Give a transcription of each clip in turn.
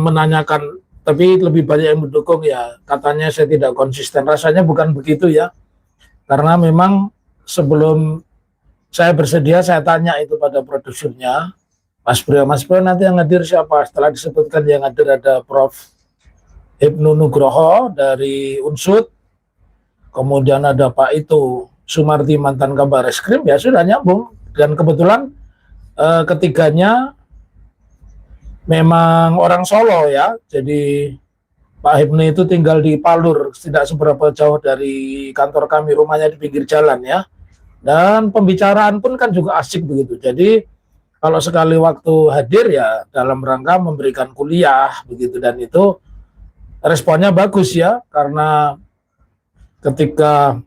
menanyakan, tapi lebih banyak yang mendukung ya. Katanya saya tidak konsisten. Rasanya bukan begitu ya. Karena memang sebelum saya bersedia, saya tanya itu pada produsernya, Mas Bro nanti yang hadir siapa? Setelah disebutkan yang hadir ada Prof. Ibnu Nugroho dari Unsud, kemudian ada Pak itu Sumardi mantan Kabar Reskrim, ya sudah nyambung. Dan kebetulan ketiganya memang orang Solo ya, jadi Pak Hipni itu tinggal di Palur, tidak seberapa jauh dari kantor kami, rumahnya di pinggir jalan ya. Dan pembicaraan pun kan juga asik begitu. Jadi kalau sekali waktu hadir ya dalam rangka memberikan kuliah begitu, dan itu responnya bagus ya, karena ketika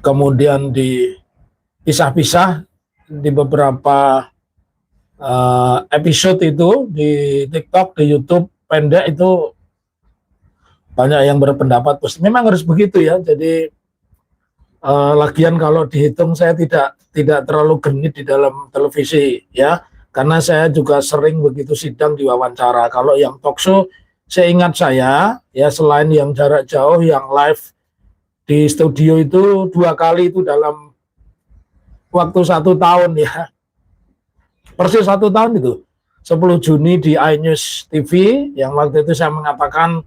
kemudian dipisah-pisah di beberapa episode itu di TikTok, di YouTube pendek itu banyak yang berpendapat memang harus begitu ya. Jadi lagian kalau dihitung saya tidak terlalu genit di dalam televisi ya, karena saya juga sering begitu sidang diwawancara. Kalau yang talk show, seingat saya ya, selain yang jarak jauh, yang live di studio itu 2 kali itu dalam waktu 1 tahun ya, persis 1 tahun itu 10 Juni di iNews TV, yang waktu itu saya mengatakan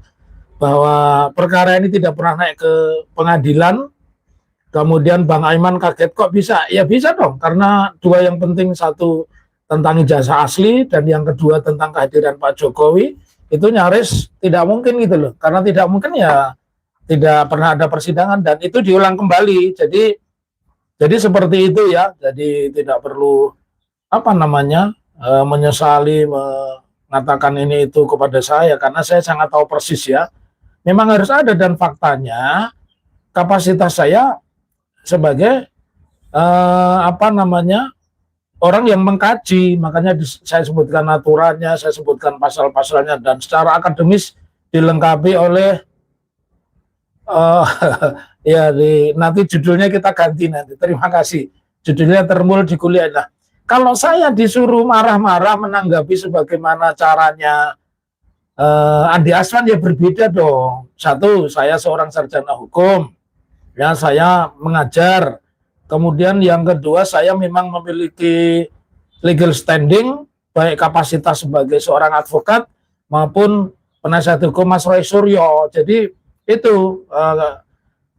bahwa perkara ini tidak pernah naik ke pengadilan. Kemudian Bang Aiman kaget, kok bisa? Ya bisa dong, karena 2 yang penting, satu tentang ijazah asli dan yang kedua tentang kehadiran Pak Jokowi, itu nyaris tidak mungkin gitu loh. Karena tidak mungkin ya tidak pernah ada persidangan dan itu diulang kembali. Jadi seperti itu ya. Jadi tidak perlu menyesali mengatakan ini itu kepada saya, karena saya sangat tahu persis ya. Memang harus ada, dan faktanya kapasitas saya sebagai orang yang mengkaji, makanya saya sebutkan aturannya, saya sebutkan pasal-pasalnya, dan secara akademis dilengkapi oleh nanti judulnya kita ganti nanti. Terima kasih. Judulnya Termul di Kuliah. Nah, kalau saya disuruh marah-marah menanggapi sebagaimana caranya Andi Aswan, ya berbeda dong. Satu, saya seorang sarjana hukum, ya saya mengajar. Kemudian yang kedua, saya memang memiliki legal standing, baik kapasitas sebagai seorang advokat maupun penasihat hukum Mas Roy Suryo. Jadi itu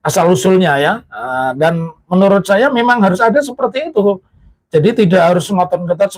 asal usulnya ya. Dan menurut saya memang harus ada seperti itu. Jadi tidak harus ngotot-ngotot